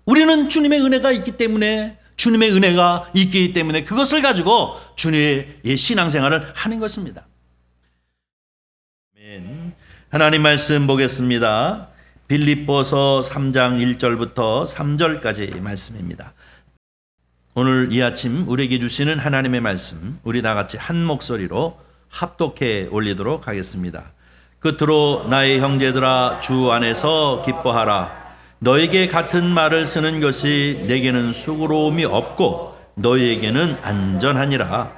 우리는 주님의 은혜가 있기 때문에, 주님의 은혜가 있기 때문에 그것을 가지고 주님의 신앙생활을 하는 것입니다. 하나님 말씀 보겠습니다. 빌립보서 3장 1절부터 3절까지 말씀입니다. 오늘 이 아침 우리에게 주시는 하나님의 말씀, 우리 다 같이 한 목소리로 합독해 올리도록 하겠습니다. 끝으로 나의 형제들아, 주 안에서 기뻐하라. 너에게 같은 말을 쓰는 것이 내게는 수고로움이 없고 너희에게는 안전하니라.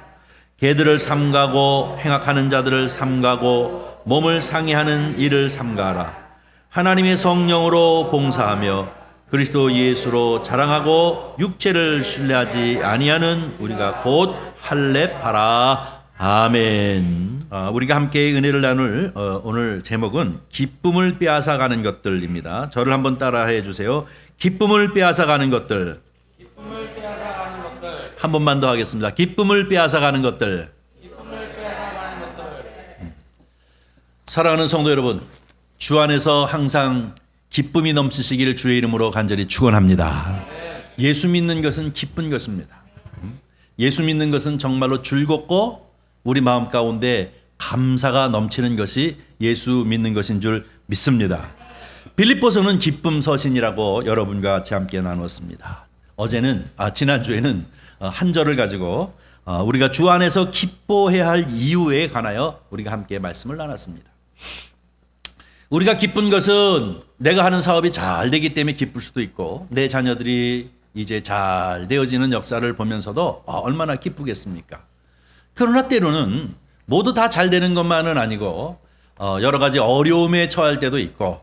개들을 삼가고 행악하는 자들을 삼가고 몸을 상해하는 일을 삼가하라. 하나님의 성령으로 봉사하며 그리스도 예수로 자랑하고 육체를 신뢰하지 아니하는 우리가 곧 할례하라. 아멘. 우리가 함께 은혜를 나눌 오늘 제목은 기쁨을 빼앗아가는 것들입니다. 저를 한번 따라해 주세요. 기쁨을 빼앗아가는 것들. 기쁨을 빼앗아가는 것들. 한 번만 더 하겠습니다. 기쁨을 빼앗아가는 것들. 기쁨을 빼앗아가는 것들. 사랑하는 성도 여러분, 주 안에서 항상 기쁨이 넘치시기를 주의 이름으로 간절히 축원합니다. 예수 믿는 것은 기쁜 것입니다. 예수 믿는 것은 정말로 즐겁고 우리 마음 가운데 감사가 넘치는 것이 예수 믿는 것인 줄 믿습니다. 빌립보서는 기쁨 서신이라고 여러분과 같이 함께 나눴습니다. 지난주에는 한 절을 가지고 우리가 주 안에서 기뻐해야 할 이유에 관하여 우리가 함께 말씀을 나눴습니다. 우리가 기쁜 것은 내가 하는 사업이 잘 되기 때문에 기쁠 수도 있고, 내 자녀들이 이제 잘 되어지는 역사를 보면서도 얼마나 기쁘겠습니까? 그러나 때로는 모두 다 잘 되는 것만은 아니고 여러 가지 어려움에 처할 때도 있고,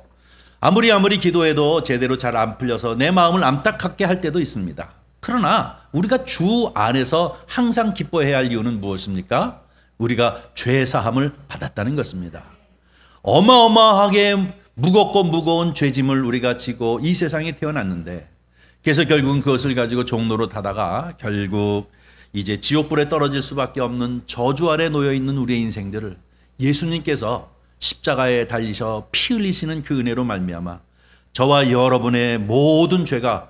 아무리 기도해도 제대로 잘 안 풀려서 내 마음을 암딱하게 할 때도 있습니다. 그러나 우리가 주 안에서 항상 기뻐해야 할 이유는 무엇입니까? 우리가 죄 사함을 받았다는 것입니다. 어마어마하게 무겁고 무거운 죄짐을 우리가 지고 이 세상에 태어났는데, 그래서 결국은 그것을 가지고 종로로 타다가 결국 이제 지옥불에 떨어질 수밖에 없는 저주 아래 놓여 있는 우리의 인생들을 예수님께서 십자가에 달리셔 피 흘리시는 그 은혜로 말미암아 저와 여러분의 모든 죄가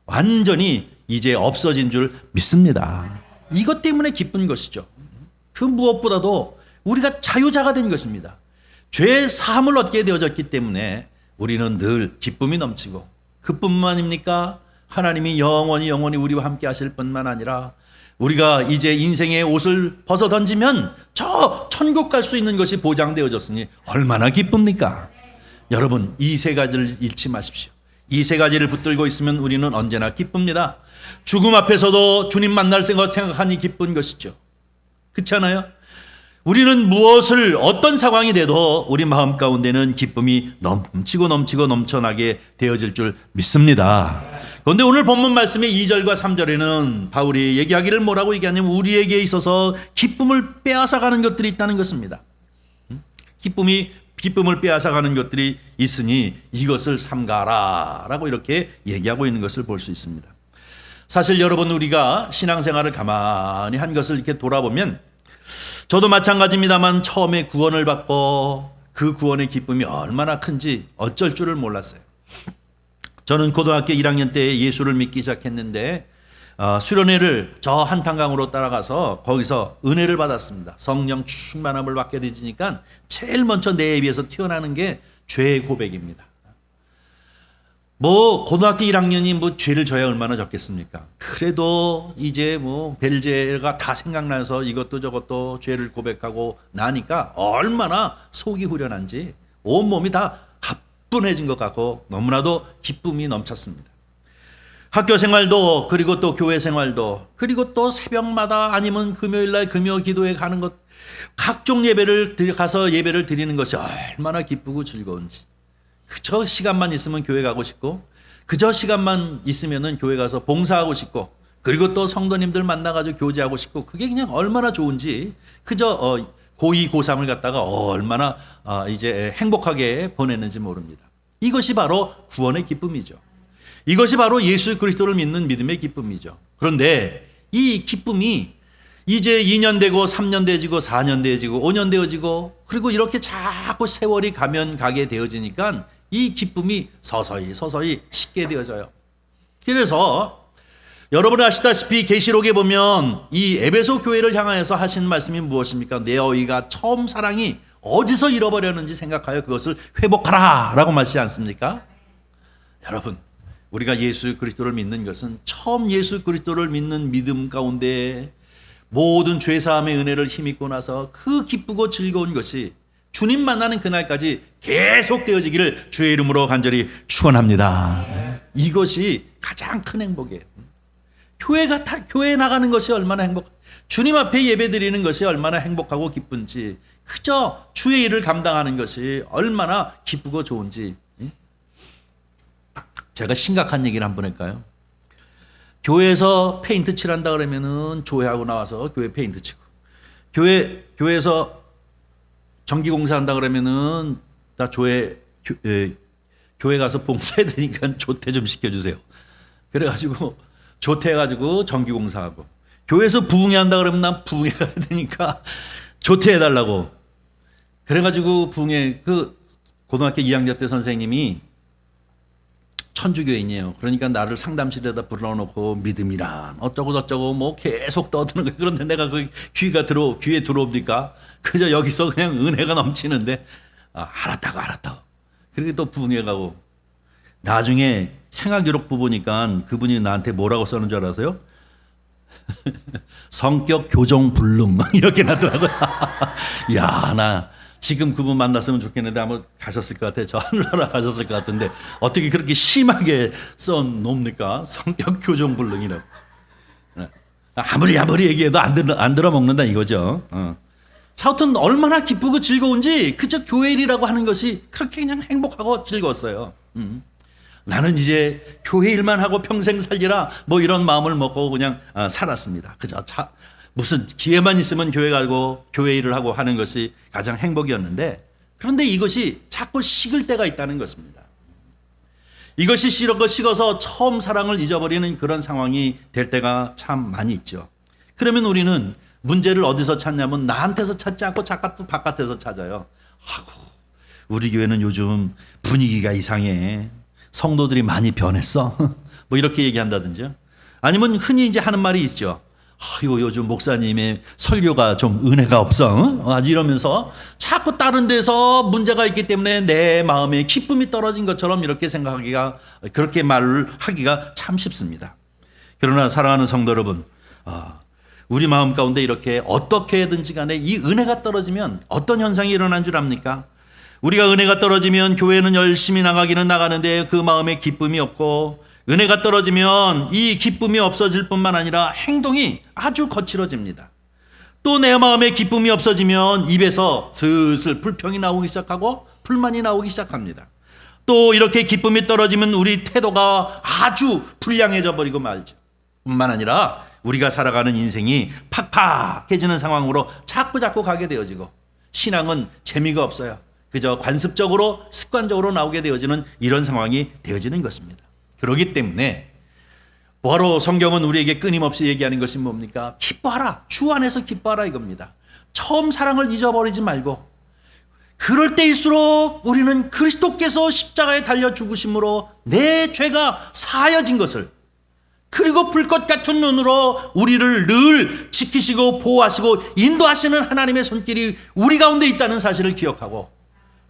완전히 이제 없어진 줄 믿습니다. 이것 때문에 기쁜 것이죠. 그 무엇보다도 우리가 자유자가 된 것입니다. 죄 사함을 얻게 되어졌기 때문에 우리는 늘 기쁨이 넘치고, 그뿐만입니까? 하나님이 영원히 우리와 함께 하실 뿐만 아니라 우리가 이제 인생의 옷을 벗어 던지면 저 천국 갈 수 있는 것이 보장되어졌으니 얼마나 기쁩니까? 여러분, 이 세 가지를 잃지 마십시오. 이 세 가지를 붙들고 있으면 우리는 언제나 기쁩니다. 죽음 앞에서도 주님 만날 생각하니 기쁜 것이죠. 그렇지 않아요? 우리는 무엇을 어떤 상황이 돼도 우리 마음 가운데는 기쁨이 넘치고 넘쳐나게 되어질 줄 믿습니다. 그런데 오늘 본문 말씀의 2절과 3절에는 바울이 얘기하기를 뭐라고 얘기하냐면 우리에게 있어서 기쁨을 빼앗아가는 것들이 있다는 것입니다. 기쁨을 빼앗아가는 것들이 있으니 이것을 삼가라라고 이렇게 얘기하고 있는 것을 볼 수 있습니다. 사실 여러분, 우리가 신앙생활을 가만히 한 것을 이렇게 돌아보면, 저도 마찬가지입니다만 처음에 구원을 받고 그 구원의 기쁨이 얼마나 큰지 어쩔 줄을 몰랐어요. 저는 고등학교 1학년 때 예수를 믿기 시작했는데 수련회를 저 한탄강으로 따라가서 거기서 은혜를 받았습니다. 성령 충만함을 받게 되니까 제일 먼저 내 입에서 튀어나오는 게 죄의 고백입니다. 고등학교 1학년이 죄를 져야 얼마나 적겠습니까? 그래도 이제 벨제가 다 생각나서 이것도 저것도 죄를 고백하고 나니까 얼마나 속이 후련한지 온몸이 다 가뿐해진 것 같고 너무나도 기쁨이 넘쳤습니다. 학교 생활도, 그리고 또 교회 생활도, 그리고 또 새벽마다 아니면 금요일날 금요 기도에 가는 것, 각종 예배를 가서 예배를 드리는 것이 얼마나 기쁘고 즐거운지. 그저 시간만 있으면 교회 가고 싶고, 그저 시간만 있으면은 교회 가서 봉사하고 싶고, 그리고 또 성도님들 만나가지고 교제하고 싶고, 그게 그냥 얼마나 좋은지, 그저 고2, 고3을 갖다가 얼마나 이제 행복하게 보냈는지 모릅니다. 이것이 바로 구원의 기쁨이죠. 이것이 바로 예수 그리스도를 믿는 믿음의 기쁨이죠. 그런데 이 기쁨이 이제 2년 되고 3년 되어지고 4년 되어지고 5년 되어지고, 그리고 이렇게 자꾸 세월이 가면 가게 되어지니까 이 기쁨이 서서히 식게 되어져요. 그래서 여러분 아시다시피 계시록에 보면 이 에베소 교회를 향하여서 하신 말씀이 무엇입니까? 너희가 처음 사랑이 어디서 잃어버렸는지 생각하여 그것을 회복하라 라고 말하지 않습니까? 여러분, 우리가 예수 그리스도를 믿는 것은 처음 예수 그리스도를 믿는 믿음 가운데 모든 죄사함의 은혜를 힘입고 나서 그 기쁘고 즐거운 것이 주님 만나는 그날까지 계속되어지기를 주의 이름으로 간절히 축원합니다. 이것이 가장 큰 행복이에요. 교회에 나가는 것이 얼마나 주님 앞에 예배드리는 것이 얼마나 행복하고 기쁜지, 그저 주의 일을 감당하는 것이 얼마나 기쁘고 좋은지. 제가 심각한 얘기를 한번 할까요? 교회에서 페인트 칠한다 그러면은 조회하고 나와서 교회 페인트 치고, 교회에서 전기공사한다 그러면은 나 교회 가서 봉사해야 되니까 조퇴 좀 시켜주세요. 그래가지고 조퇴해가지고 전기공사하고, 교회에서 부흥회한다 그러면 난 부흥회 가야 되니까 조퇴해달라고. 그래가지고 부흥회, 그 고등학교 2학년 때 선생님이 천주교인이에요. 그러니까 나를 상담실에다 불러놓고 믿음이란 어쩌고 저쩌고 뭐 계속 떠드는 거예요. 그런데 내가 그 귀에 들어옵니까? 그저 여기서 그냥 은혜가 넘치는데, 알았다고. 그리고 또 부흥회 가고, 나중에 생활기록 보니까 그분이 나한테 뭐라고 써는 줄 알아서요? 성격 교정 불능 이렇게 나더라고요. 야, 나 지금 그분 만났으면 좋겠는데 아마 가셨을 것 같아. 저 하늘나라 가셨을 것 같은데 어떻게 그렇게 심하게 써놓습니까? 성격 교정 불능이라고. 아무리 얘기해도 안 들어먹는다 이거죠. 하여튼 얼마나 기쁘고 즐거운지 그저 교회 일이라고 하는 것이 그렇게 그냥 행복하고 즐거웠어요. 나는 이제 교회 일만 하고 평생 살리라 뭐 이런 마음을 먹고 그냥 살았습니다. 그저 무슨 기회만 있으면 교회 가고 교회 일을 하고 하는 것이 가장 행복이었는데, 그런데 이것이 자꾸 식을 때가 있다는 것입니다. 이것이 식어서 처음 사랑을 잊어버리는 그런 상황이 될 때가 참 많이 있죠. 그러면 우리는 문제를 어디서 찾냐면 나한테서 찾지 않고 자꾸 바깥에서 찾아요. 우리 교회는 요즘 분위기가 이상해. 성도들이 많이 변했어. 뭐 이렇게 얘기한다든지, 아니면 흔히 이제 하는 말이 있죠. 요즘 목사님의 설교가 좀 은혜가 없어. 이러면서 자꾸 다른 데서 문제가 있기 때문에 내 마음에 기쁨이 떨어진 것처럼 이렇게 생각하기가, 그렇게 말을 하기가 참 쉽습니다. 그러나 사랑하는 성도 여러분, 우리 마음 가운데 이렇게 어떻게든지 간에 이 은혜가 떨어지면 어떤 현상이 일어난 줄 압니까? 우리가 은혜가 떨어지면 교회는 열심히 나가기는 나가는데 그 마음에 기쁨이 없고, 은혜가 떨어지면 이 기쁨이 없어질 뿐만 아니라 행동이 아주 거칠어집니다. 또 내 마음에 기쁨이 없어지면 입에서 슬슬 불평이 나오기 시작하고 불만이 나오기 시작합니다. 또 이렇게 기쁨이 떨어지면 우리 태도가 아주 불량해져 버리고 말죠. 뿐만 아니라 우리가 살아가는 인생이 팍팍해지는 상황으로 자꾸 가게 되어지고, 신앙은 재미가 없어요. 그저 관습적으로 습관적으로 나오게 되어지는 이런 상황이 되어지는 것입니다. 그렇기 때문에 바로 성경은 우리에게 끊임없이 얘기하는 것이 뭡니까? 기뻐하라. 주 안에서 기뻐하라 이겁니다. 처음 사랑을 잊어버리지 말고, 그럴 때일수록 우리는 그리스도께서 십자가에 달려 죽으심으로 내 죄가 사하여진 것을, 그리고 불꽃 같은 눈으로 우리를 늘 지키시고 보호하시고 인도하시는 하나님의 손길이 우리 가운데 있다는 사실을 기억하고,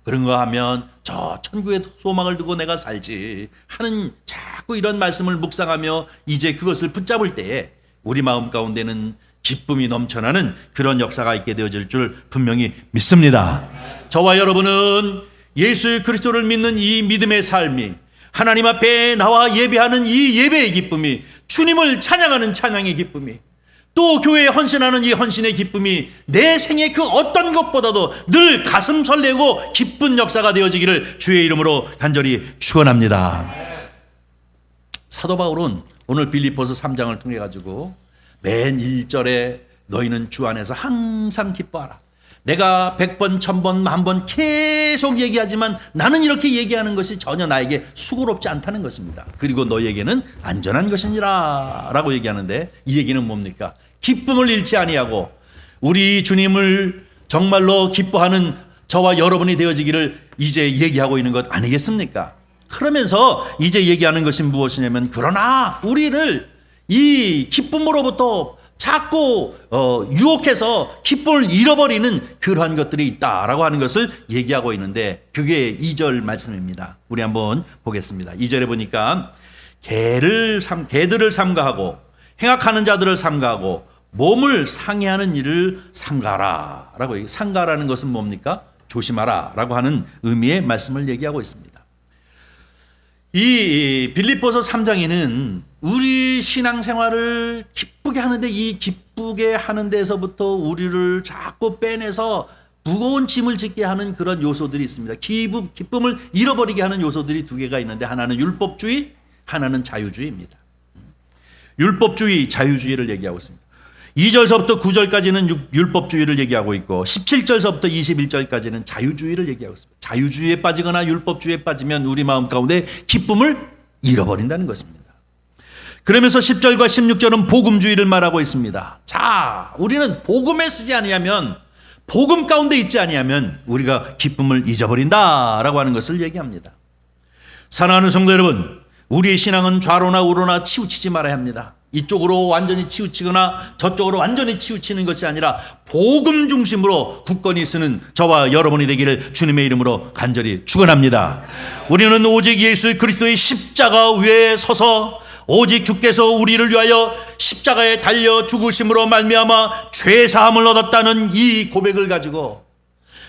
그런가 하면 저 천국의 소망을 두고 내가 살지 하는 자꾸 이런 말씀을 묵상하며 이제 그것을 붙잡을 때에 우리 마음 가운데는 기쁨이 넘쳐나는 그런 역사가 있게 되어질 줄 분명히 믿습니다. 저와 여러분은 예수 그리스도를 믿는 이 믿음의 삶이, 하나님 앞에 나와 예배하는 이 예배의 기쁨이, 주님을 찬양하는 찬양의 기쁨이, 또 교회에 헌신하는 이 헌신의 기쁨이 내 생의 그 어떤 것보다도 늘 가슴 설레고 기쁜 역사가 되어지기를 주의 이름으로 간절히 축원합니다. 사도 바울은 오늘 빌립보서 3장을 통해 가지고 맨 1절에 너희는 주 안에서 항상 기뻐하라. 내가 100번, 1000번, 10,000번 계속 얘기하지만 나는 이렇게 얘기하는 것이 전혀 나에게 수고롭지 않다는 것입니다. 그리고 너에게는 안전한 것이니라 라고 얘기하는데, 이 얘기는 뭡니까? 기쁨을 잃지 아니하고 우리 주님을 정말로 기뻐하는 저와 여러분이 되어지기를 이제 얘기하고 있는 것 아니겠습니까? 그러면서 이제 얘기하는 것이 무엇이냐면, 그러나 우리를 이 기쁨으로부터 자꾸 유혹해서 기쁨을 잃어버리는 그러한 것들이 있다라고 하는 것을 얘기하고 있는데, 그게 2절 말씀입니다. 우리 한번 보겠습니다. 2절에 보니까 개들을 삼가하고 행악하는 자들을 삼가하고 몸을 상해하는 일을 삼가라 라고 얘기해요. 삼가라는 것은 뭡니까? 조심하라 라고 하는 의미의 말씀을 얘기하고 있습니다. 이 빌립보서 3장에는 우리 신앙생활을 기쁘게 하는데, 이 기쁘게 하는 데서부터 우리를 자꾸 빼내서 무거운 짐을 짓게 하는 그런 요소들이 있습니다. 기쁨을 잃어버리게 하는 요소들이 두 개가 있는데, 하나는 율법주의, 하나는 자유주의입니다. 율법주의, 자유주의를 얘기하고 있습니다. 2절서부터 9절까지는 율법주의를 얘기하고 있고 17절서부터 21절까지는 자유주의를 얘기하고 있습니다. 자유주의에 빠지거나 율법주의에 빠지면 우리 마음 가운데 기쁨을 잃어버린다는 것입니다. 그러면서 10절과 16절은 복음주의를 말하고 있습니다. 자, 우리는 복음에 쓰지 아니하면, 복음 가운데 있지 아니하면 우리가 기쁨을 잊어버린다라고 하는 것을 얘기합니다. 사랑하는 성도 여러분, 우리의 신앙은 좌로나 우로나 치우치지 말아야 합니다. 이쪽으로 완전히 치우치거나 저쪽으로 완전히 치우치는 것이 아니라 복음 중심으로 굳건히 쓰는 저와 여러분이 되기를 주님의 이름으로 간절히 축원합니다. 우리는 오직 예수 그리스도의 십자가 위에 서서, 오직 주께서 우리를 위하여 십자가에 달려 죽으심으로 말미암아 죄 사함을 얻었다는 이 고백을 가지고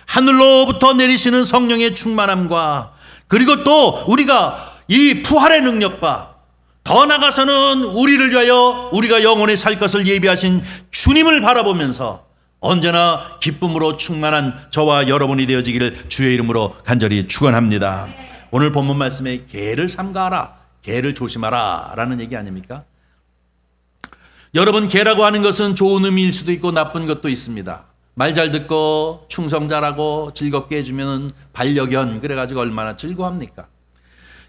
하늘로부터 내리시는 성령의 충만함과, 그리고 또 우리가 이 부활의 능력과 더 나아가서는 우리를 위하여 우리가 영원히 살 것을 예비하신 주님을 바라보면서 언제나 기쁨으로 충만한 저와 여러분이 되어지기를 주의 이름으로 간절히 축원합니다. 오늘 본문 말씀에 개를 삼가하라, 개를 조심하라 라는 얘기 아닙니까? 여러분, 개라고 하는 것은 좋은 의미일 수도 있고 나쁜 것도 있습니다. 말 잘 듣고 충성 잘하고 즐겁게 해주면 반려견, 그래가지고 얼마나 즐거워합니까?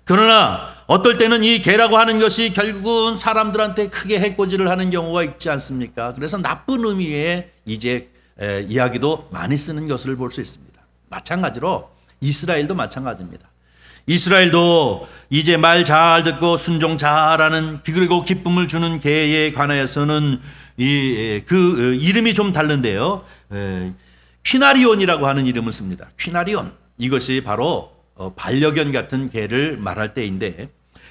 그러나 어떨 때는 이 개라고 하는 것이 결국은 사람들한테 크게 해코지를 하는 경우가 있지 않습니까? 그래서 나쁜 의미의 이제 이야기도 많이 쓰는 것을 볼 수 있습니다. 마찬가지로 이스라엘도 마찬가지입니다. 이스라엘도 이제 말 잘 듣고 순종 잘하는, 그리고 기쁨을 주는 개에 관하여서는 그 이름이 좀 다른데요. 퀴나리온이라고 하는 이름을 씁니다. 퀴나리온. 이것이 바로 반려견 같은 개를 말할 때인데,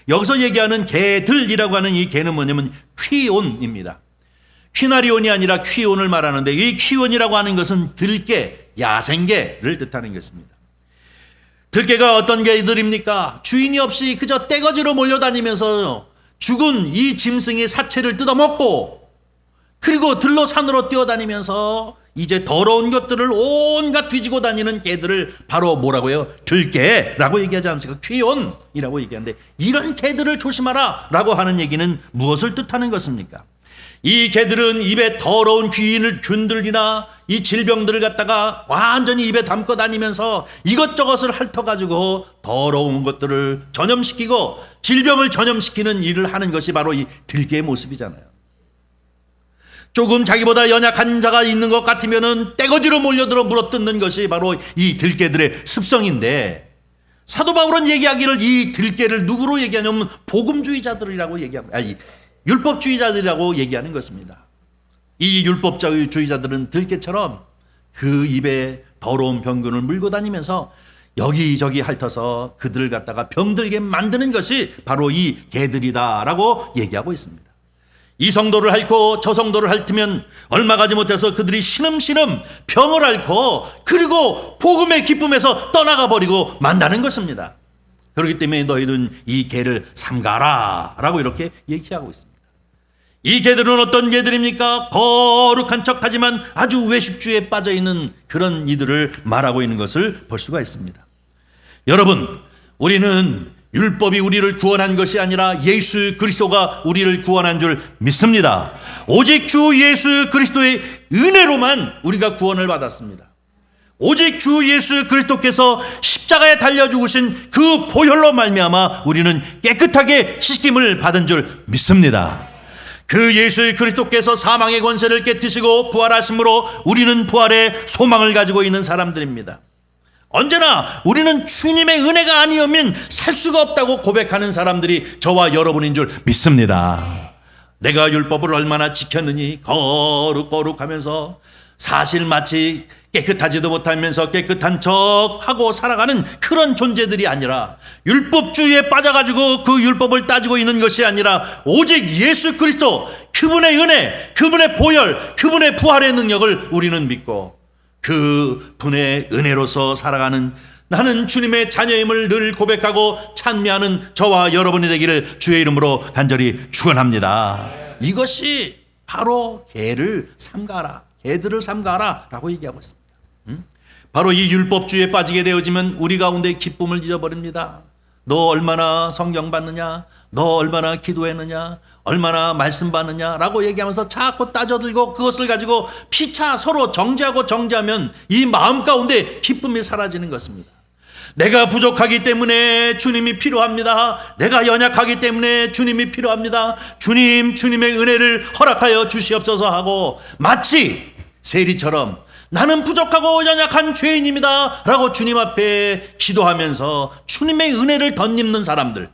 여기서 얘기하는 개들이라고 하는 이 개는 뭐냐면 퀴온입니다. 퀴나리온이 아니라 퀴온을 말하는데, 이 퀴온이라고 하는 것은 들개, 야생개를 뜻하는 것입니다. 들개가 어떤 개들입니까? 주인이 없이 그저 떼거지로 몰려다니면서 죽은 이 짐승의 사체를 뜯어먹고, 그리고 들로 산으로 뛰어다니면서 이제 더러운 것들을 온갖 뒤지고 다니는 개들을 바로 뭐라고요? 들개라고 얘기하지 않습니까? 퀴온이라고 얘기하는데, 이런 개들을 조심하라 라고 하는 얘기는 무엇을 뜻하는 것입니까? 이 개들은 입에 더러운 균들이나 이 질병들을 갖다가 완전히 입에 담고 다니면서 이것저것을 핥아가지고 더러운 것들을 전염시키고 질병을 전염시키는 일을 하는 것이 바로 이 들개의 모습이잖아요. 조금 자기보다 연약한 자가 있는 것 같으면은 떼거지로 몰려들어 물어뜯는 것이 바로 이 들개들의 습성인데, 사도 바울은 얘기하기를 이 들개를 누구로 얘기하냐면 복음주의자들이라고 얘기하고, 율법주의자들이라고 얘기하는 것입니다. 이 율법주의자들은 들개처럼 그 입에 더러운 병균을 물고 다니면서 여기저기 핥아서 그들을 갖다가 병들게 만드는 것이 바로 이 개들이다라고 얘기하고 있습니다. 이 성도를 핥고 저 성도를 핥으면 얼마 가지 못해서 그들이 신음신음 병을 앓고, 그리고 복음의 기쁨에서 떠나가 버리고 만다는 것입니다. 그렇기 때문에 너희는 이 개를 삼가라 라고 이렇게 얘기하고 있습니다. 이 개들은 어떤 개들입니까? 거룩한 척하지만 아주 외식주의에 빠져있는 그런 이들을 말하고 있는 것을 볼 수가 있습니다. 여러분, 우리는 율법이 우리를 구원한 것이 아니라 예수 그리스도가 우리를 구원한 줄 믿습니다. 오직 주 예수 그리스도의 은혜로만 우리가 구원을 받았습니다. 오직 주 예수 그리스도께서 십자가에 달려 죽으신 그 보혈로 말미암아 우리는 깨끗하게 씻김을 받은 줄 믿습니다. 그 예수 그리스도께서 사망의 권세를 깨뜨리시고 부활하심으로 우리는 부활의 소망을 가지고 있는 사람들입니다. 언제나 우리는 주님의 은혜가 아니오면 살 수가 없다고 고백하는 사람들이 저와 여러분인 줄 믿습니다. 내가 율법을 얼마나 지켰느니 거룩하면서 사실 마치 깨끗하지도 못하면서 깨끗한 척하고 살아가는 그런 존재들이 아니라 율법주의에 빠져가지고 그 율법을 따지고 있는 것이 아니라 오직 예수 그리스도 그분의 은혜, 그분의 보혈, 그분의 부활의 능력을 우리는 믿고 그분의 은혜로서 살아가는 나는 주님의 자녀임을 늘 고백하고 찬미하는 저와 여러분이 되기를 주의 이름으로 간절히 축원합니다. 이것이 바로 개들을 삼가라 라고 얘기하고 있습니다. 바로 이 율법주의에 빠지게 되어지면 우리 가운데 기쁨을 잊어버립니다. 너 얼마나 성경 받느냐, 너 얼마나 기도했느냐, 얼마나 말씀 받느냐 라고 얘기하면서 자꾸 따져들고 그것을 가지고 피차 서로 정죄하면 이 마음 가운데 기쁨이 사라지는 것입니다. 내가 부족하기 때문에 주님이 필요합니다. 내가 연약하기 때문에 주님이 필요합니다. 주님의 은혜를 허락하여 주시옵소서 하고 마치 세리처럼 나는 부족하고 연약한 죄인입니다 라고 주님 앞에 기도하면서 주님의 은혜를 덧입는 사람들,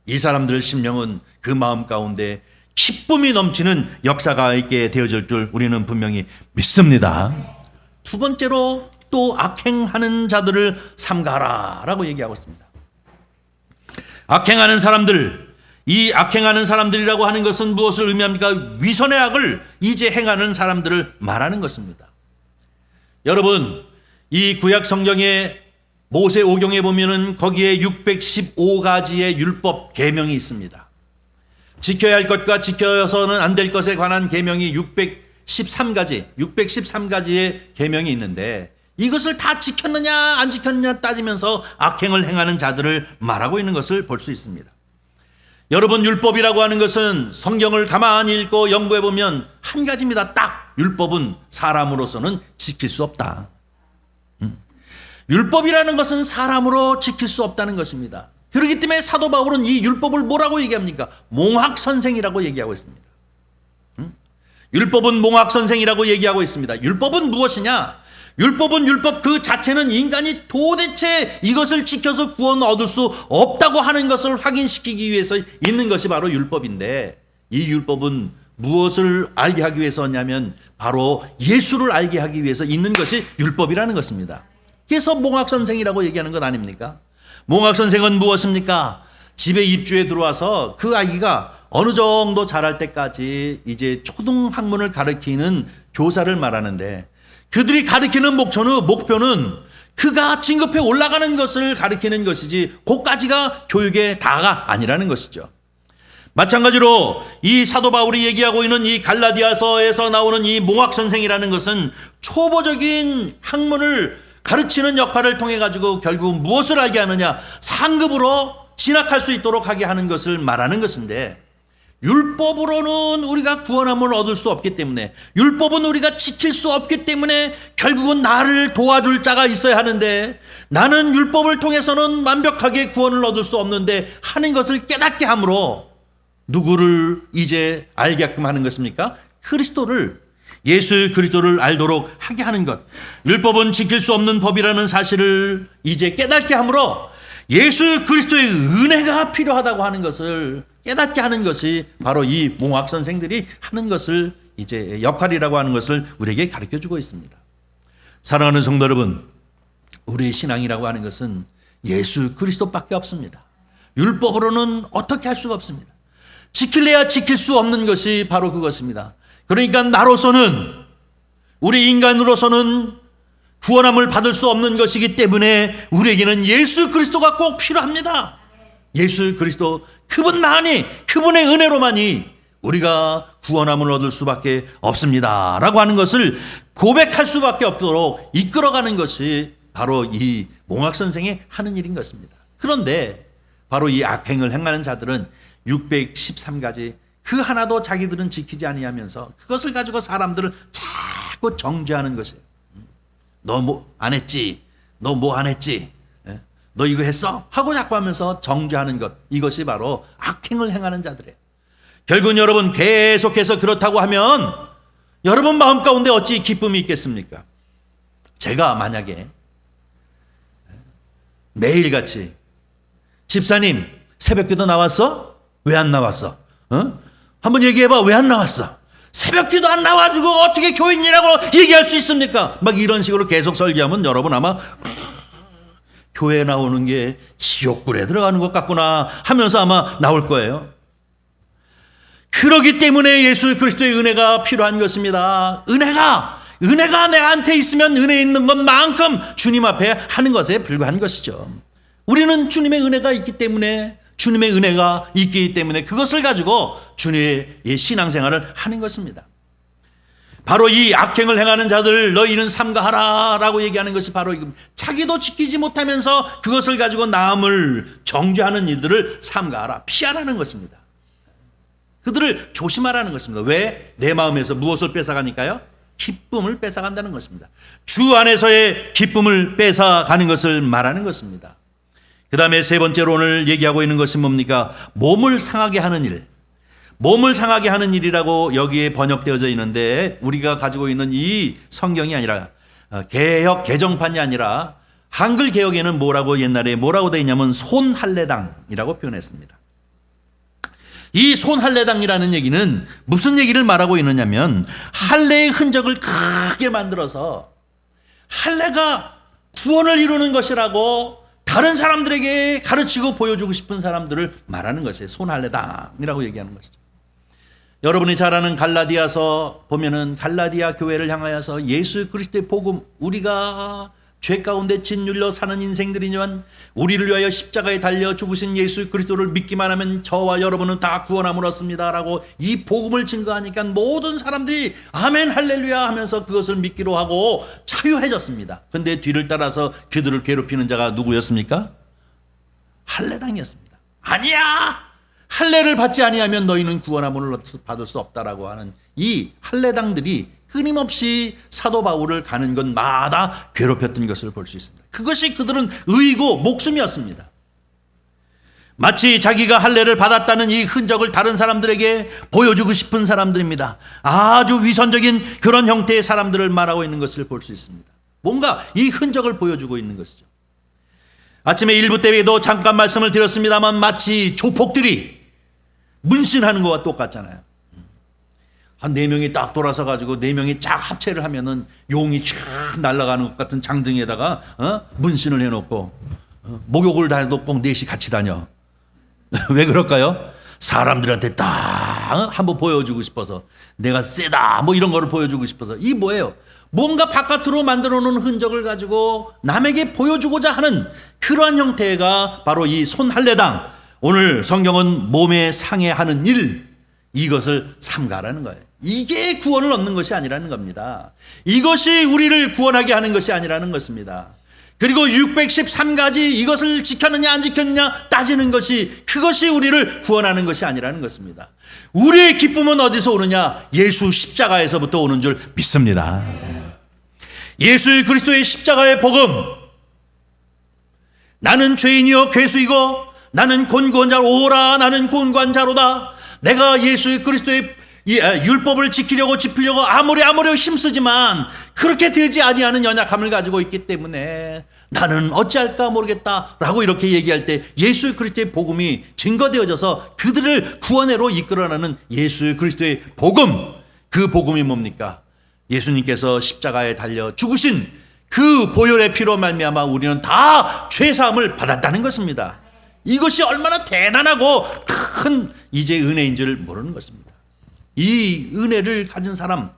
이 사람들 심령은 그 마음 가운데 기쁨이 넘치는 역사가 있게 되어질 줄 우리는 분명히 믿습니다. 두 번째로 또 악행하는 자들을 삼가라 라고 얘기하고 있습니다. 악행하는 사람들, 이 악행하는 사람들이라고 하는 것은 무엇을 의미합니까? 위선의 악을 이제 행하는 사람들을 말하는 것입니다. 여러분, 이 구약 성경의 모세 오경에 보면은 거기에 615가지의 율법 계명이 있습니다. 지켜야 할 것과 지켜서는 안 될 것에 관한 계명이 613가지의 계명이 있는데 이것을 다 지켰느냐 안 지켰느냐 따지면서 악행을 행하는 자들을 말하고 있는 것을 볼 수 있습니다. 여러분, 율법이라고 하는 것은 성경을 가만히 읽고 연구해 보면 한 가지입니다. 딱 율법은 사람으로서는 지킬 수 없다. 율법이라는 것은 사람으로 지킬 수 없다는 것입니다. 그렇기 때문에 사도 바울은 이 율법을 뭐라고 얘기합니까? 몽학선생이라고 얘기하고 있습니다. 율법은 몽학선생이라고 얘기하고 있습니다. 율법은 무엇이냐? 율법은 율법 그 자체는 인간이 도대체 이것을 지켜서 구원 얻을 수 없다고 하는 것을 확인시키기 위해서 있는 것이 바로 율법인데, 이 율법은 무엇을 알게 하기 위해서냐면 바로 예수를 알게 하기 위해서 있는 것이 율법이라는 것입니다. 그래서 몽학선생이라고 얘기하는 것 아닙니까? 몽학선생은 무엇입니까? 집에 입주해 들어와서 그 아이가 어느 정도 자랄 때까지 이제 초등학문을 가르치는 교사를 말하는데, 그들이 가르치는 목표는 그가 진급해 올라가는 것을 가르치는 것이지 그까지가 교육의 다가 아니라는 것이죠. 마찬가지로 이 사도 바울이 얘기하고 있는 이 갈라디아서에서 나오는 이 몽학선생이라는 것은 초보적인 학문을 가르치는 역할을 통해 가지고 결국 무엇을 알게 하느냐? 상급으로 진학할 수 있도록 하게 하는 것을 말하는 것인데, 율법으로는 우리가 구원함을 얻을 수 없기 때문에, 율법은 우리가 지킬 수 없기 때문에 결국은 나를 도와줄 자가 있어야 하는데, 나는 율법을 통해서는 완벽하게 구원을 얻을 수 없는데 하는 것을 깨닫게 함으로 누구를 이제 알게끔 하는 것입니까? 그리스도를, 예수 그리스도를 알도록 하게 하는 것. 율법은 지킬 수 없는 법이라는 사실을 이제 깨닫게 함으로 예수 그리스도의 은혜가 필요하다고 하는 것을 깨닫게 하는 것이 바로 이 몽학 선생들이 하는 것을 이제 역할이라고 하는 것을 우리에게 가르쳐 주고 있습니다. 사랑하는 성도 여러분, 우리의 신앙이라고 하는 것은 예수 그리스도밖에 없습니다. 율법으로는 어떻게 할 수가 없습니다. 지킬래야 지킬 수 없는 것이 바로 그것입니다. 그러니까 나로서는, 우리 인간으로서는 구원함을 받을 수 없는 것이기 때문에 우리에게는 예수 그리스도가 꼭 필요합니다. 예수 그리스도, 그분만이, 그분의 은혜로만이 우리가 구원함을 얻을 수밖에 없습니다 라고 하는 것을 고백할 수밖에 없도록 이끌어가는 것이 바로 이 몽학선생이 하는 일인 것입니다. 그런데 바로 이 악행을 행하는 자들은 613가지 그 하나도 자기들은 지키지 아니하면서 그것을 가지고 사람들을 자꾸 정죄하는 것이에요. 너 뭐 안 했지? 너 뭐 안 했지? 너 이거 했어? 하고 자꾸 하면서 정죄하는 것, 이것이 바로 악행을 행하는 자들이에요. 결국은 여러분, 계속해서 그렇다고 하면 여러분 마음 가운데 어찌 기쁨이 있겠습니까? 제가 만약에 매일같이 집사님 새벽기도 나왔어? 왜 안 나왔어? 한번 얘기해봐. 왜 안 나왔어? 새벽기도 안 나와주고 어떻게 교인이라고 얘기할 수 있습니까? 막 이런 식으로 계속 설교하면 여러분 아마 교회 나오는 게 지옥불에 들어가는 것 같구나 하면서 아마 나올 거예요. 그러기 때문에 예수 그리스도의 은혜가 필요한 것입니다. 은혜가 내한테 있으면 은혜 있는 것만큼 주님 앞에 하는 것에 불과한 것이죠. 우리는 주님의 은혜가 있기 때문에 그것을 가지고 주님의 신앙생활을 하는 것입니다. 바로 이 악행을 행하는 자들 너희는 삼가하라 라고 얘기하는 것이 바로 자기도 지키지 못하면서 그것을 가지고 남을 정죄하는 일들을 삼가하라, 피하라는 것입니다. 그들을 조심하라는 것입니다. 왜? 내 마음에서 무엇을 뺏어가니까요? 기쁨을 뺏어간다는 것입니다. 주 안에서의 기쁨을 뺏어가는 것을 말하는 것입니다. 그 다음에 세 번째로 오늘 얘기하고 있는 것이 뭡니까? 몸을 상하게 하는 일. 몸을 상하게 하는 일이라고 여기에 번역되어져 있는데 우리가 가지고 있는 이 성경이 아니라 개역 개정판이 아니라 한글 개역에는 옛날에 뭐라고 되어 있냐면 손할례당이라고 표현했습니다. 이 손할례당이라는 얘기는 무슨 얘기를 말하고 있느냐면 할례의 흔적을 크게 만들어서 할례가 구원을 이루는 것이라고 다른 사람들에게 가르치고 보여주고 싶은 사람들을 말하는 것이에요. 손할례당이라고 얘기하는 것이죠. 여러분이 잘 아는 갈라디아서 보면은 갈라디아 교회를 향하여서 예수 그리스도의 복음, 우리가 죄 가운데 짓눌려 사는 인생들이지만 우리를 위하여 십자가에 달려 죽으신 예수 그리스도를 믿기만 하면 저와 여러분은 다 구원함을 얻습니다 라고 이 복음을 증거하니까 모든 사람들이 아멘 할렐루야 하면서 그것을 믿기로 하고 자유해졌습니다. 근데 뒤를 따라서 그들을 괴롭히는 자가 누구였습니까? 할례당이었습니다. 아니야! 할례를 받지 아니하면 너희는 구원함을 받을 수 없다라고 하는 이 할례당들이 끊임없이 사도 바울을 가는 곳마다 괴롭혔던 것을 볼 수 있습니다. 그것이 그들은 의고 목숨이었습니다. 마치 자기가 할례를 받았다는 이 흔적을 다른 사람들에게 보여주고 싶은 사람들입니다. 아주 위선적인 그런 형태의 사람들을 말하고 있는 것을 볼 수 있습니다. 뭔가 이 흔적을 보여주고 있는 것이죠. 아침에 일부 때에도 잠깐 말씀을 드렸습니다만 마치 조폭들이 문신하는 것과 똑같잖아요. 한 4명이 딱 돌아서 가지고 4명이 쫙 합체를 하면은 용이 쫙 날아가는 것 같은 장등에다가 문신을 해놓고 목욕을 다 해도 꼭 넷이 같이 다녀. 왜 그럴까요? 사람들한테 딱 한번 보여주고 싶어서 내가 세다 뭐 이런 거를 보여주고 싶어서. 이 뭐예요? 뭔가 바깥으로 만들어 놓은 흔적을 가지고 남에게 보여주고자 하는 그러한 형태가 바로 이 손할례당. 오늘 성경은 몸에 상해하는 일, 이것을 삼가라는 거예요. 이게 구원을 얻는 것이 아니라는 겁니다. 이것이 우리를 구원하게 하는 것이 아니라는 것입니다. 그리고 613가지 이것을 지켰느냐 안 지켰느냐 따지는 것이, 그것이 우리를 구원하는 것이 아니라는 것입니다. 우리의 기쁨은 어디서 오느냐? 예수 십자가에서부터 오는 줄 믿습니다. 예수 그리스도의 십자가의 복음, 나는 죄인이요 괴수이고 나는 곤고한 자로 오라, 나는 곤고한 자로다. 내가 예수 그리스도의 율법을 지키려고 아무리 힘쓰지만 그렇게 되지 아니하는 연약함을 가지고 있기 때문에 나는 어찌할까 모르겠다라고 이렇게 얘기할 때 예수 그리스도의 복음이 증거되어져서 그들을 구원으로 이끌어가는 예수 그리스도의 복음, 그 복음이 뭡니까? 예수님께서 십자가에 달려 죽으신 그 보혈의 피로 말미암아 우리는 다 죄사함을 받았다는 것입니다. 이것이 얼마나 대단하고 큰 이제 은혜인 줄 모르는 것입니다. 이 은혜를 가진 사람,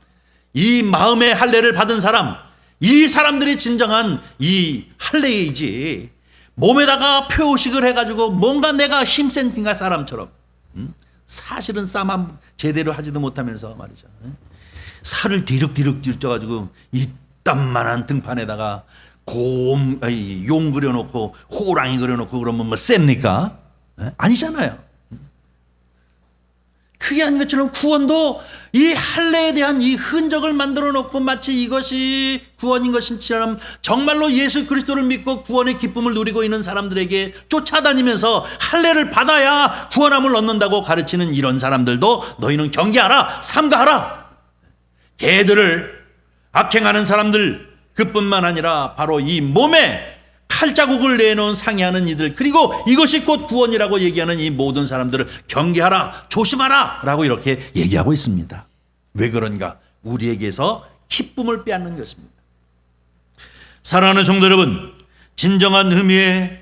이 마음의 할례를 받은 사람, 이 사람들이 진정한 이 할례이지 몸에다가 표식을 해가지고 뭔가 내가 힘센 인가 사람처럼, 사실은 싸움 제대로 하지도 못하면서 말이죠. 살을 디륵디륵 쪄가지고 이 땀만한 등판에다가 용 그려놓고 호랑이 그려놓고 그러면 뭐 셉니까? 아니잖아요. 그게 아닌 것처럼 구원도 이 할례에 대한 이 흔적을 만들어 놓고 마치 이것이 구원인 것처럼 정말로 예수 그리스도를 믿고 구원의 기쁨을 누리고 있는 사람들에게 쫓아다니면서 할례를 받아야 구원함을 얻는다고 가르치는 이런 사람들도 너희는 경계하라, 삼가하라. 개들을 악행하는 사람들, 그뿐만 아니라 바로 이 몸에 칼자국을 내놓은 상해하는 이들, 그리고 이것이 곧 구원이라고 얘기하는 이 모든 사람들을 경계하라, 조심하라 라고 이렇게 얘기하고 있습니다. 왜 그런가? 우리에게서 기쁨을 빼앗는 것입니다. 사랑하는 성도 여러분, 진정한 의미의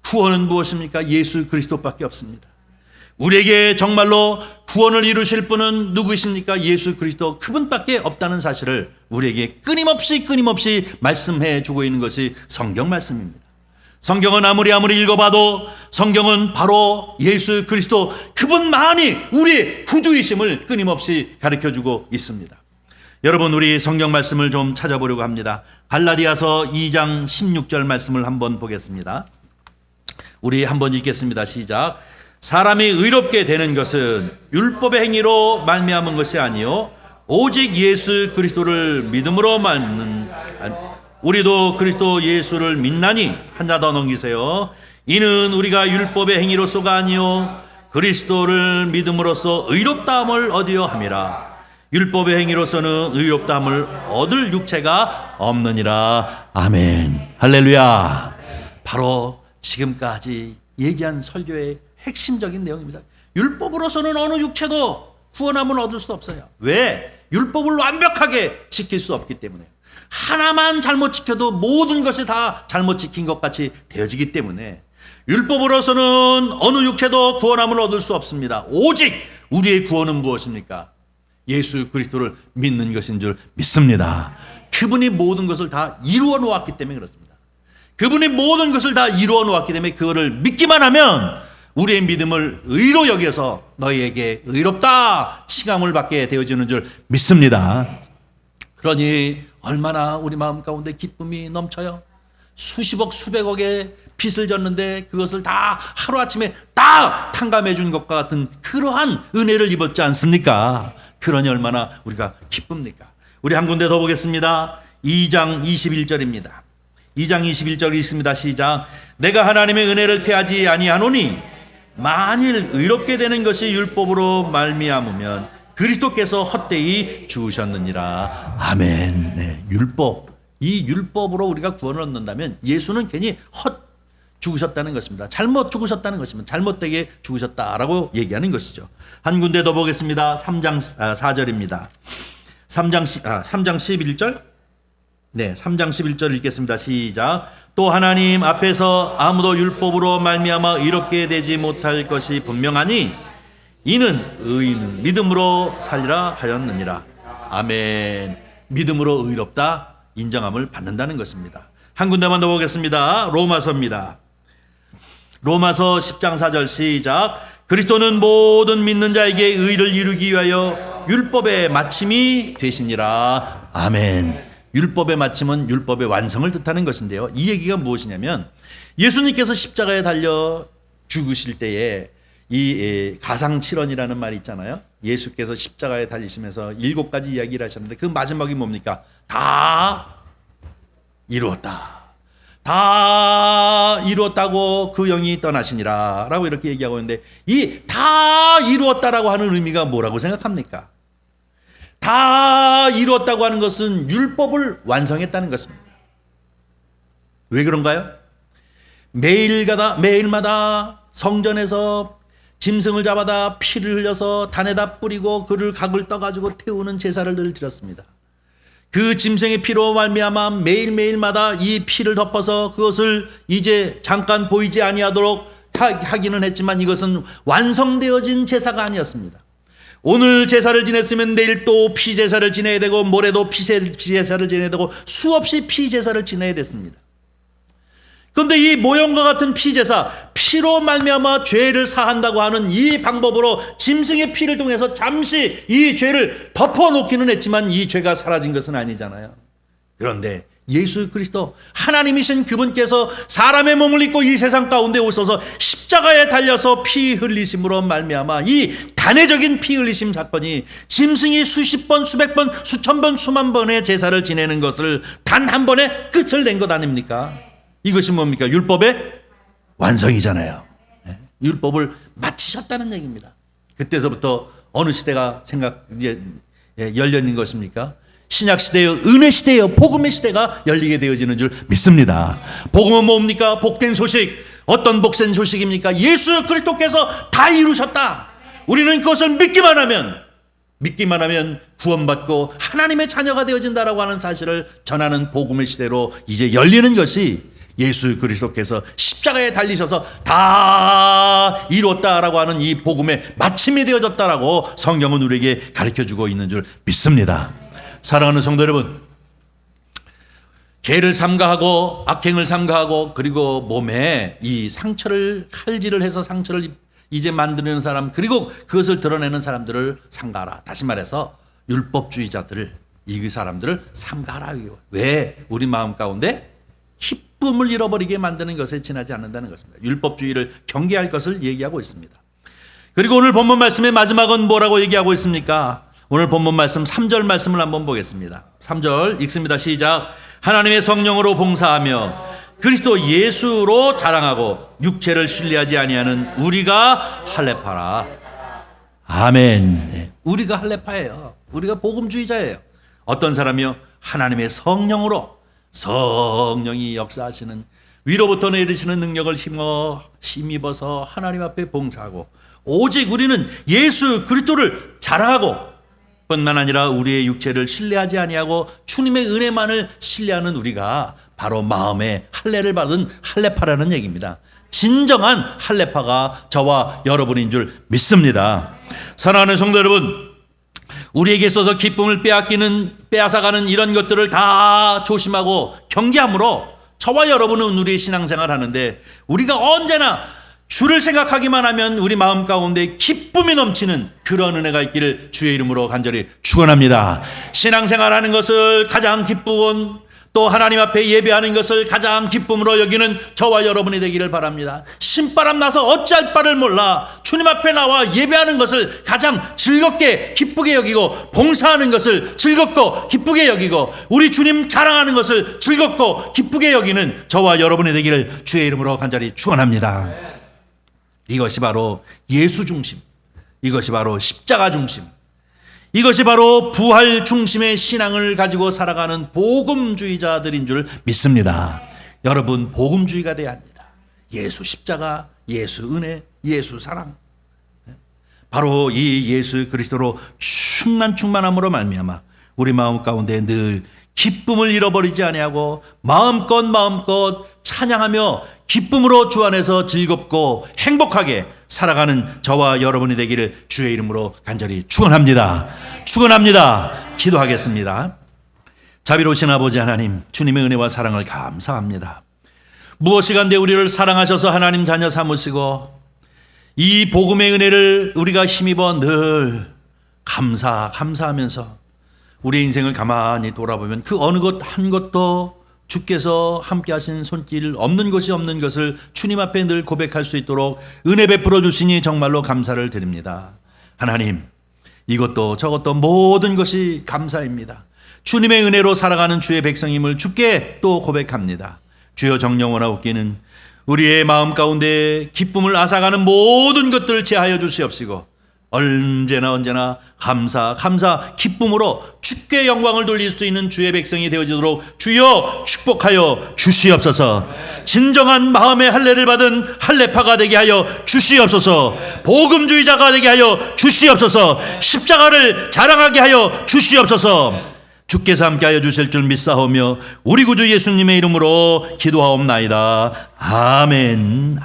구원은 무엇입니까? 예수 그리스도밖에 없습니다. 우리에게 정말로 구원을 이루실 분은 누구이십니까? 예수 그리스도, 그분밖에 없다는 사실을 우리에게 끊임없이 말씀해 주고 있는 것이 성경 말씀입니다. 성경은 아무리 읽어봐도 성경은 바로 예수 그리스도, 그분만이 우리의 구주이심을 끊임없이 가르쳐주고 있습니다. 여러분, 우리 성경 말씀을 좀 찾아보려고 합니다. 갈라디아서 2장 16절 말씀을 한번 보겠습니다. 우리 한번 읽겠습니다. 시작. 사람이 의롭게 되는 것은 율법의 행위로 말미암은 것이 아니요 오직 예수 그리스도를 믿음으로 말미암는, 우리도 그리스도 예수를 믿나니. 하나 더 넘기세요. 이는 우리가 율법의 행위로서가 아니요 그리스도를 믿음으로써 의롭다함을 얻으려 함이라. 율법의 행위로서는 의롭다함을 얻을 육체가 없느니라. 아멘. 할렐루야. 바로 지금까지 얘기한 설교의 핵심적인 내용입니다. 율법으로서는 어느 육체도 구원함을 얻을 수 없어요. 왜? 율법을 완벽하게 지킬 수 없기 때문에. 하나만 잘못 지켜도 모든 것이 다 잘못 지킨 것 같이 되어지기 때문에 율법으로서는 어느 육체도 구원함을 얻을 수 없습니다. 오직 우리의 구원은 무엇입니까? 예수 그리스도를 믿는 것인 줄 믿습니다. 그분이 모든 것을 다 이루어 놓았기 때문에 그렇습니다. 그분이 모든 것을 다 이루어 놓았기 때문에 그거를 믿기만 하면 우리의 믿음을 의로 여겨서 너희에게 의롭다 칭함을 받게 되어지는 줄 믿습니다. 그러니 얼마나 우리 마음 가운데 기쁨이 넘쳐요. 수십억 수백억의 빚을 졌는데 그것을 다 하루아침에 딱 탕감해 준 것과 같은 그러한 은혜를 입었지 않습니까? 그러니 얼마나 우리가 기쁩니까? 우리 한 군데 더 보겠습니다. 2장 21절입니다. 2장 21절 있습니다. 시작. 내가 하나님의 은혜를 패하지 아니하노니 만일 의롭게 되는 것이 율법으로 말미암으면 그리스도께서 헛되이 죽으셨느니라. 아멘. 네, 율법. 이 율법으로 우리가 구원을 얻는다면 예수는 괜히 헛 죽으셨다는 것입니다. 잘못 죽으셨다는 것입니다. 잘못되게 죽으셨다라고 얘기하는 것이죠. 한 군데 더 보겠습니다. 3장 4절입니다. 3장 11절. 네, 3장 11절 읽겠습니다. 시작. 또 하나님 앞에서 아무도 율법으로 말미암아 의롭게 되지 못할 것이 분명하니 이는 의인은 믿음으로 살리라 하였느니라. 아멘. 믿음으로 의롭다 인정함을 받는다는 것입니다. 한 군데만 더 보겠습니다. 로마서입니다. 로마서 10장 4절 시작. 그리스도는 모든 믿는 자에게 의를 이루기 위하여 율법의 마침이 되시니라. 아멘. 율법의 마침은 율법의 완성을 뜻하는 것인데요. 이 얘기가 무엇이냐면 예수님께서 십자가에 달려 죽으실 때에 이 가상칠언이라는 말이 있잖아요. 예수께서 십자가에 달리시면서 7가지 이야기를 하셨는데 그 마지막이 뭡니까? 다 이루었다. 다 이루었다고 그 영이 떠나시니라 라고 이렇게 얘기하고 있는데 이 다 이루었다라고 하는 의미가 뭐라고 생각합니까? 다 이루었다고 하는 것은 율법을 완성했다는 것입니다. 왜 그런가요? 매일마다 성전에서 짐승을 잡아다 피를 흘려서 단에다 뿌리고 그를 각을 떠가지고 태우는 제사를 늘 드렸습니다. 그 짐승의 피로 말미암아 매일마다 이 피를 덮어서 그것을 이제 잠깐 보이지 아니하도록 하기는 했지만 이것은 완성되어진 제사가 아니었습니다. 오늘 제사를 지냈으면 내일 또 피제사를 지내야 되고 모레도 피제사를 지내야 되고 수없이 피제사를 지내야 됐습니다. 그런데 이 모형과 같은 피제사, 피로 말미암아 죄를 사한다고 하는 이 방법으로 짐승의 피를 통해서 잠시 이 죄를 덮어놓기는 했지만 이 죄가 사라진 것은 아니잖아요. 그런데 예수 그리스도 하나님이신 그분께서 사람의 몸을 입고 이 세상 가운데 오셔서 십자가에 달려서 피 흘리심으로 말미암아 이 단회적인 피 흘리심 사건이 짐승이 수십 번, 수백 번, 수천 번, 수만 번의 제사를 지내는 것을 단 한 번에 끝을 낸 것 아닙니까? 이것이 뭡니까? 율법의 완성이잖아요. 율법을 마치셨다는 얘기입니다. 그때서부터 어느 시대가 이제 열려 있는 것입니까? 신약 시대의 은혜 시대의 복음의 시대가 열리게 되어지는 줄 믿습니다. 복음은 뭡니까? 복된 소식. 어떤 복된 소식입니까? 예수 그리스도께서 다 이루셨다. 우리는 그것을 믿기만 하면 구원받고 하나님의 자녀가 되어진다라고 하는 사실을 전하는 복음의 시대로 이제 열리는 것이 예수 그리스도께서 십자가에 달리셔서 다 이뤘다라고 하는 이 복음의 마침이 되어졌다라고 성경은 우리에게 가르쳐주고 있는 줄 믿습니다. 사랑하는 성도 여러분, 죄를 삼가하고 악행을 삼가하고 그리고 몸에 이 상처를 칼질을 해서 상처를 이제 만드는 사람, 그리고 그것을 드러내는 사람들을 삼가하라. 다시 말해서 율법주의자들을, 이 사람들을 삼가하라. 왜? 우리 마음 가운데 기쁨을 잃어버리게 만드는 것에 지나지 않는다는 것입니다. 율법주의를 경계할 것을 얘기하고 있습니다. 그리고 오늘 본문 말씀의 마지막은 뭐라고 얘기하고 있습니까? 오늘 본문 말씀 3절 말씀을 한번 보겠습니다. 3절 읽습니다. 시작. 하나님의 성령으로 봉사하며 그리스도 예수로 자랑하고 육체를 신뢰하지 아니하는 우리가 할례파라. 아멘. 네. 우리가 할례파예요. 우리가 복음주의자예요. 어떤 사람이요? 하나님의 성령으로, 성령이 역사하시는 위로부터 내리시는 능력을 힘입어서 하나님 앞에 봉사하고, 오직 우리는 예수 그리스도를 자랑하고 뿐만 아니라 우리의 육체를 신뢰하지 아니하고 주님의 은혜만을 신뢰하는 우리가 바로 마음의 할례를 받은 할례파라는 얘기입니다. 진정한 할례파가 저와 여러분인 줄 믿습니다. 사랑하는 성도 여러분, 우리에게 있어서 기쁨을 빼앗아가는 이런 것들을 다 조심하고 경계함으로 저와 여러분은 우리의 신앙생활 하는데, 우리가 언제나 주를 생각하기만 하면 우리 마음 가운데 기쁨이 넘치는 그런 은혜가 있기를 주의 이름으로 간절히 축원합니다. 신앙생활하는 것을 가장 기쁘고 또 하나님 앞에 예배하는 것을 가장 기쁨으로 여기는 저와 여러분이 되기를 바랍니다. 신바람 나서 어찌할 바를 몰라 주님 앞에 나와 예배하는 것을 가장 즐겁게 기쁘게 여기고, 봉사하는 것을 즐겁고 기쁘게 여기고, 우리 주님 자랑하는 것을 즐겁고 기쁘게 여기는 저와 여러분이 되기를 주의 이름으로 간절히 축원합니다. 이것이 바로 예수 중심, 이것이 바로 십자가 중심, 이것이 바로 부활 중심의 신앙을 가지고 살아가는 복음주의자들인 줄 믿습니다. 여러분, 복음주의가 되어야 합니다. 예수 십자가, 예수 은혜, 예수 사랑, 바로 이 예수 그리스도로 충만함으로 말미암아 우리 마음 가운데 늘 기쁨을 잃어버리지 아니하고 마음껏 찬양하며 기쁨으로 주 안에서 즐겁고 행복하게 살아가는 저와 여러분이 되기를 주의 이름으로 간절히 축원합니다. 기도하겠습니다. 자비로우신 아버지 하나님, 주님의 은혜와 사랑을 감사합니다. 무엇이간데 우리를 사랑하셔서 하나님 자녀 삼으시고 이 복음의 은혜를 우리가 힘입어 늘 감사하면서 우리의 인생을 가만히 돌아보면 그 어느 것 한 것도 주께서 함께 하신 손길 없는 것이 없는 것을 주님 앞에 늘 고백할 수 있도록 은혜 베풀어 주시니 정말로 감사를 드립니다. 하나님, 이것도 저것도 모든 것이 감사입니다. 주님의 은혜로 살아가는 주의 백성임을 주께 또 고백합니다. 주여, 정령원하옵기는 우리의 마음 가운데 기쁨을 앗아가는 모든 것들을 제하여 주시옵시고 언제나 감사 기쁨으로 주께 영광을 돌릴 수 있는 주의 백성이 되어지도록 주여 축복하여 주시옵소서. 진정한 마음의 할례를 받은 할례파가 되게 하여 주시옵소서. 복음주의자가 되게 하여 주시옵소서. 십자가를 자랑하게 하여 주시옵소서. 주께서 함께하여 주실 줄 믿사오며 우리 구주 예수님의 이름으로 기도하옵나이다. 아멘.